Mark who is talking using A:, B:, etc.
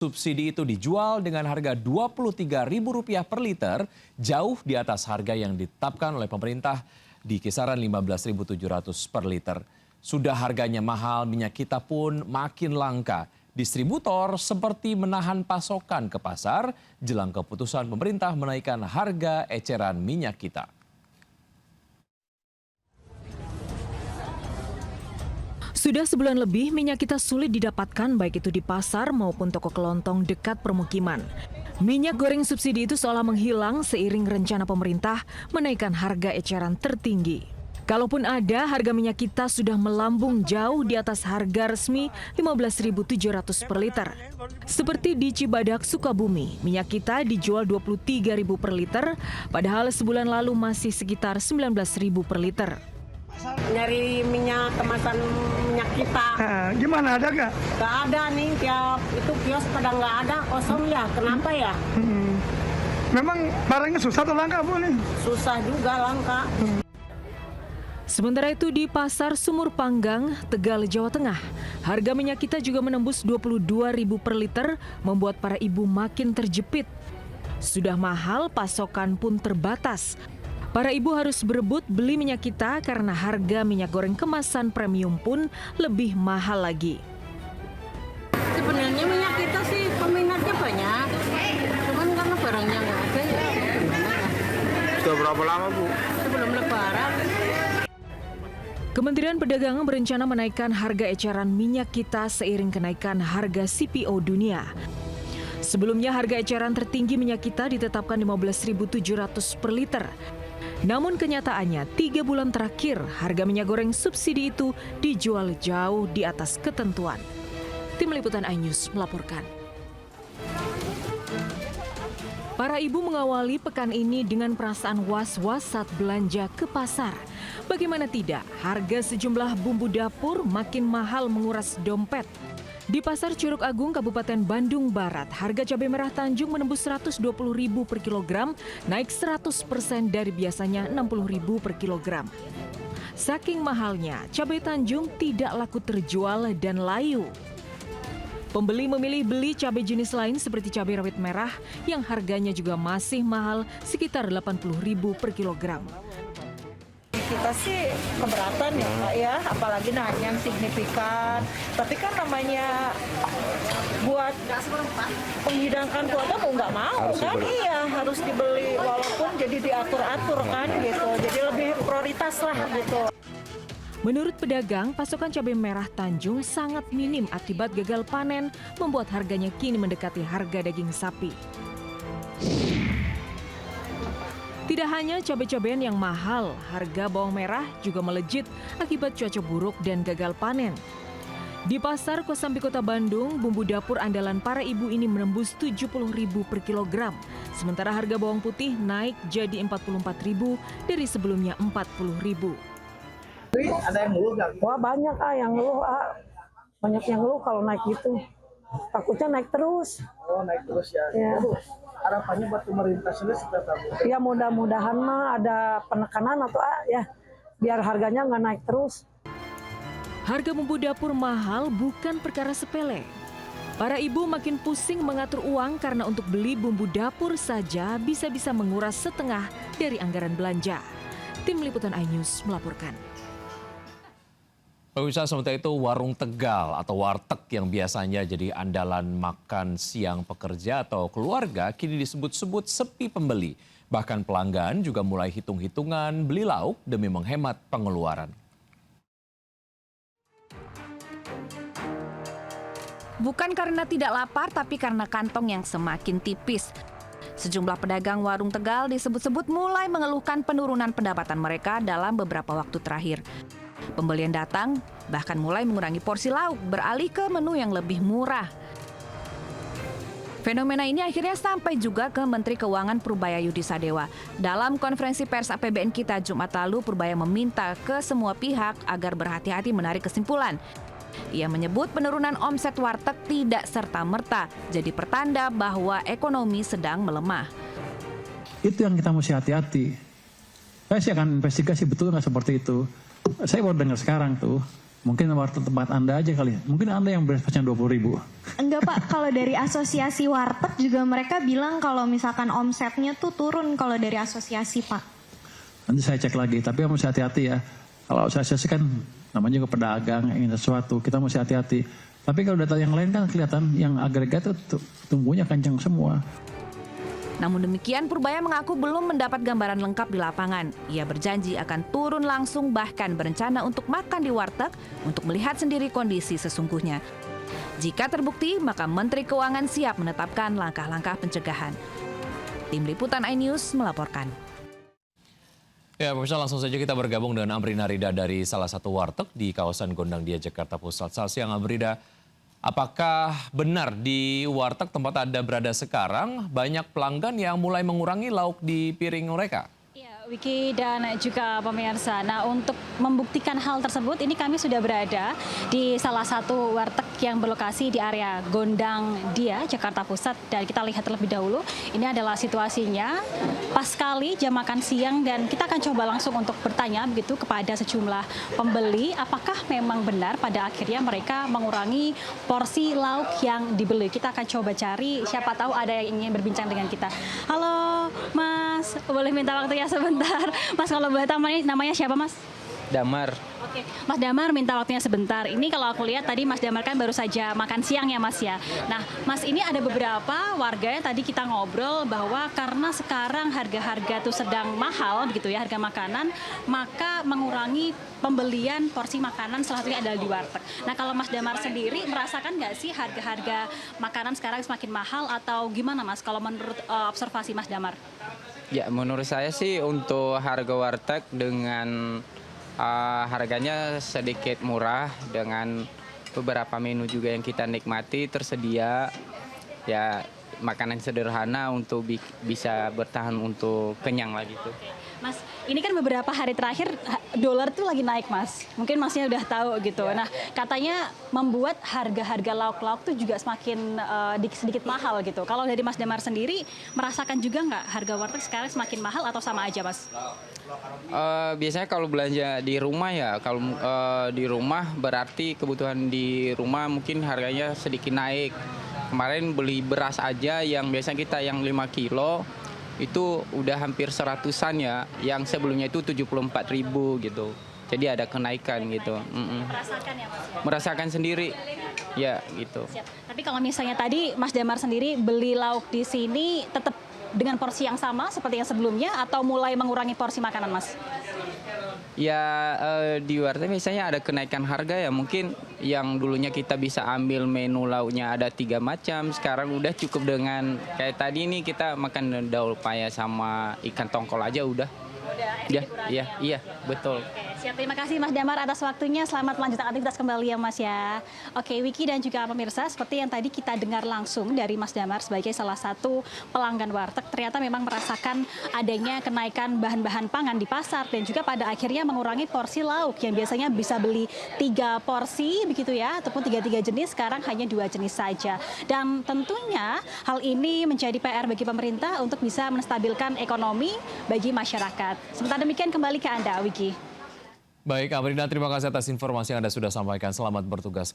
A: Subsidi itu dijual dengan harga Rp23.000 per liter, jauh di atas harga yang ditetapkan oleh pemerintah di kisaran Rp15.700 per liter. Sudah harganya mahal, minyak kita pun makin langka. Distributor seperti menahan pasokan ke pasar jelang keputusan pemerintah menaikkan harga eceran minyak kita.
B: Sudah sebulan lebih minyak kita sulit didapatkan baik itu di pasar maupun toko kelontong dekat permukiman. Minyak goreng subsidi itu seolah menghilang seiring rencana pemerintah menaikkan harga eceran tertinggi. Kalaupun ada, harga minyak kita sudah melambung jauh di atas harga resmi Rp15.700 per liter. Seperti di Cibadak, Sukabumi, minyak kita dijual Rp23.000 per liter, padahal sebulan lalu masih sekitar Rp19.000 per liter.
C: Nyari minyak kemasan minyak kita.
D: Gimana, ada nggak?
C: Nggak ada nih, tiap itu kios pada nggak ada, kosong ya. Kenapa ya?
D: Memang barangnya susah atau langka, Bu? Nih?
C: Susah juga, langka.
B: Sementara itu di Pasar Sumur Panggang, Tegal, Jawa Tengah, harga minyak kita juga menembus Rp22.000 per liter, membuat para ibu makin terjepit. Sudah mahal, pasokan pun terbatas. Para ibu harus berebut beli minyak kita karena harga minyak goreng kemasan premium pun lebih mahal lagi.
C: Sebenarnya minyak kita sih peminatnya banyak, cuman karena barangnya nggak ada ya.
D: Sudah berapa lama, Bu?
C: Sebelum Lebaran.
B: Kementerian Perdagangan berencana menaikkan harga eceran minyak kita seiring kenaikan harga CPO dunia. Sebelumnya harga eceran tertinggi minyak kita ditetapkan Rp15.700 per liter. Namun kenyataannya 3 bulan terakhir harga minyak goreng subsidi itu dijual jauh di atas ketentuan. Tim Liputan iNews melaporkan. Para ibu mengawali pekan ini dengan perasaan was-was saat belanja ke pasar. Bagaimana tidak, harga sejumlah bumbu dapur makin mahal menguras dompet. Di Pasar Curug Agung, Kabupaten Bandung Barat, harga cabai merah Tanjung menembus Rp120.000 per kilogram, naik 100% dari biasanya Rp60.000 per kilogram. Saking mahalnya, cabai Tanjung tidak laku terjual dan layu. Pembeli memilih beli cabai jenis lain seperti cabai rawit merah yang harganya juga masih mahal, sekitar Rp80.000 per kilogram.
E: Kita sih keberatan ya Pak ya, apalagi naik yang signifikan. Tapi kan namanya buat menghidangkan kuota mau nggak mau kan, iya harus dibeli walaupun jadi diatur-atur kan gitu. Jadi lebih prioritas lah gitu.
B: Menurut pedagang, pasokan cabai merah Tanjung sangat minim akibat gagal panen, membuat harganya kini mendekati harga daging sapi. Tidak hanya cabai-cabean yang mahal, harga bawang merah juga melejit akibat cuaca buruk dan gagal panen. Di Pasar Kosambi Kota Bandung, bumbu dapur andalan para ibu ini menembus Rp70.000 per kilogram. Sementara harga bawang putih naik jadi Rp44.000 dari sebelumnya Rp40.000.
D: Ada yang ngeluh nggak?
F: Wah banyak yang ngeluh, banyak yang ngeluh kalau naik gitu. Takutnya naik terus.
D: Oh, naik terus ya.
F: Ya.
D: Harapannya buat pemerintah sendiri seperti apa?
F: Ya mudah-mudahan mah ada penekanan atau ya biar harganya nggak naik terus.
B: Harga bumbu dapur mahal bukan perkara sepele. Para ibu makin pusing mengatur uang karena untuk beli bumbu dapur saja bisa-bisa menguras setengah dari anggaran belanja. Tim Liputan iNews melaporkan.
A: Pemirsa, sementara itu warung Tegal atau warteg yang biasanya jadi andalan makan siang pekerja atau keluarga kini disebut-sebut sepi pembeli. Bahkan pelanggan juga mulai hitung-hitungan beli lauk demi menghemat pengeluaran.
G: Bukan karena tidak lapar, tapi karena kantong yang semakin tipis. Sejumlah pedagang warung Tegal disebut-sebut mulai mengeluhkan penurunan pendapatan mereka dalam beberapa waktu terakhir. Pembelian datang, bahkan mulai mengurangi porsi lauk, beralih ke menu yang lebih murah. Fenomena ini akhirnya sampai juga ke Menteri Keuangan Purbaya Yudi Sadewa. Dalam konferensi pers APBN kita Jumat lalu, Purbaya meminta ke semua pihak agar berhati-hati menarik kesimpulan. Ia menyebut penurunan omset warteg tidak serta-merta jadi pertanda bahwa ekonomi sedang melemah.
H: Itu yang kita mesti hati-hati. Saya sih akan investigasi betul nggak seperti itu. Saya baru dengar sekarang tuh. Mungkin warteg tempat Anda aja kali. Mungkin Anda yang breakfastnya 20.000.
I: Enggak Pak, kalau dari asosiasi warteg juga mereka bilang kalau misalkan omsetnya tuh turun kalau dari asosiasi Pak.
H: Nanti saya cek lagi, tapi mesti hati-hati ya. Kalau asosiasi kan namanya juga pedagang, ingin sesuatu, kita mesti hati-hati. Tapi kalau data yang lain kan kelihatan yang agregat itu tumbuhnya kencang semua.
G: Namun demikian, Purbaya mengaku belum mendapat gambaran lengkap di lapangan. Ia berjanji akan turun langsung bahkan berencana untuk makan di warteg untuk melihat sendiri kondisi sesungguhnya. Jika terbukti, maka Menteri Keuangan siap menetapkan langkah-langkah pencegahan. Tim Liputan iNews melaporkan.
A: Ya, pemirsa, langsung saja kita bergabung dengan Amrina Rida dari salah satu warteg di kawasan Gondang Dia, Jakarta Pusat. Selamat siang, Amrina. Apakah benar di warteg tempat Anda berada sekarang banyak pelanggan yang mulai mengurangi lauk di piring mereka?
J: Ya, Wiki dan juga pemirsa. Nah, untuk membuktikan hal tersebut, ini kami sudah berada di salah satu warteg yang berlokasi di area Gondang Dia, Jakarta Pusat. Dan kita lihat terlebih dahulu, ini adalah situasinya pas sekali jam makan siang, dan kita akan coba langsung untuk bertanya begitu kepada sejumlah pembeli, apakah memang benar pada akhirnya mereka mengurangi porsi lauk yang dibeli. Kita akan coba cari, siapa tahu ada yang ingin berbincang dengan kita. Halo Mas, boleh minta waktunya sebentar? Mas, kalau boleh tahu namanya siapa Mas?
K: Damar.
J: Oke, Mas Damar minta waktunya sebentar. Ini kalau aku lihat tadi Mas Damar kan baru saja makan siang ya Mas ya. Nah, Mas, ini ada beberapa warga yang tadi kita ngobrol bahwa karena sekarang harga-harga itu sedang mahal begitu ya, harga makanan, maka mengurangi pembelian porsi makanan salah satunya adalah di warteg. Nah, kalau Mas Damar sendiri merasakan nggak sih harga-harga makanan sekarang semakin mahal atau gimana Mas kalau menurut observasi Mas Damar?
K: Ya, menurut saya sih untuk harga warteg dengan harganya sedikit murah, dengan beberapa menu juga yang kita nikmati tersedia, ya makanan sederhana untuk bisa bertahan untuk kenyang lagi tuh.
J: Mas, ini kan beberapa hari terakhir dolar tuh lagi naik Mas, mungkin Masnya udah tahu gitu. Nah, katanya membuat harga-harga lauk-lauk tuh juga semakin sedikit mahal gitu. Kalau dari Mas Damar sendiri merasakan juga nggak harga warteg sekarang semakin mahal atau sama aja Mas?
K: Biasanya kalau belanja di rumah ya, kalau di rumah berarti kebutuhan di rumah mungkin harganya sedikit naik. Kemarin beli beras aja yang biasanya kita yang 5 kilo itu udah hampir 100-an ya, yang sebelumnya itu 74.000 gitu. Jadi ada kenaikan gitu.
J: Merasakan ya Mas?
K: Merasakan sendiri, ya gitu.
J: Siap. Tapi kalau misalnya tadi Mas Damar sendiri beli lauk di sini tetap dengan porsi yang sama seperti yang sebelumnya atau mulai mengurangi porsi makanan Mas?
K: Ya di warteg biasanya ada kenaikan harga ya, mungkin yang dulunya kita bisa ambil menu lauknya ada 3 macam, sekarang udah cukup dengan kayak tadi nih kita makan daun paya sama ikan tongkol aja udah. Iya, betul.
J: Oke, siap, terima kasih Mas Damar atas waktunya. Selamat melanjutkan aktivitas kembali ya Mas ya. Oke, Wiki dan juga pemirsa, seperti yang tadi kita dengar langsung dari Mas Damar sebagai salah satu pelanggan warteg, ternyata memang merasakan adanya kenaikan bahan-bahan pangan di pasar dan juga pada akhirnya mengurangi porsi lauk yang biasanya bisa beli 3 porsi begitu ya, ataupun 3 jenis, sekarang hanya 2 jenis saja. Dan tentunya hal ini menjadi PR bagi pemerintah untuk bisa menstabilkan ekonomi bagi masyarakat. Sementara demikian kembali ke Anda, Wiki.
A: Baik, Amrina, terima kasih atas informasi yang Anda sudah sampaikan. Selamat bertugas.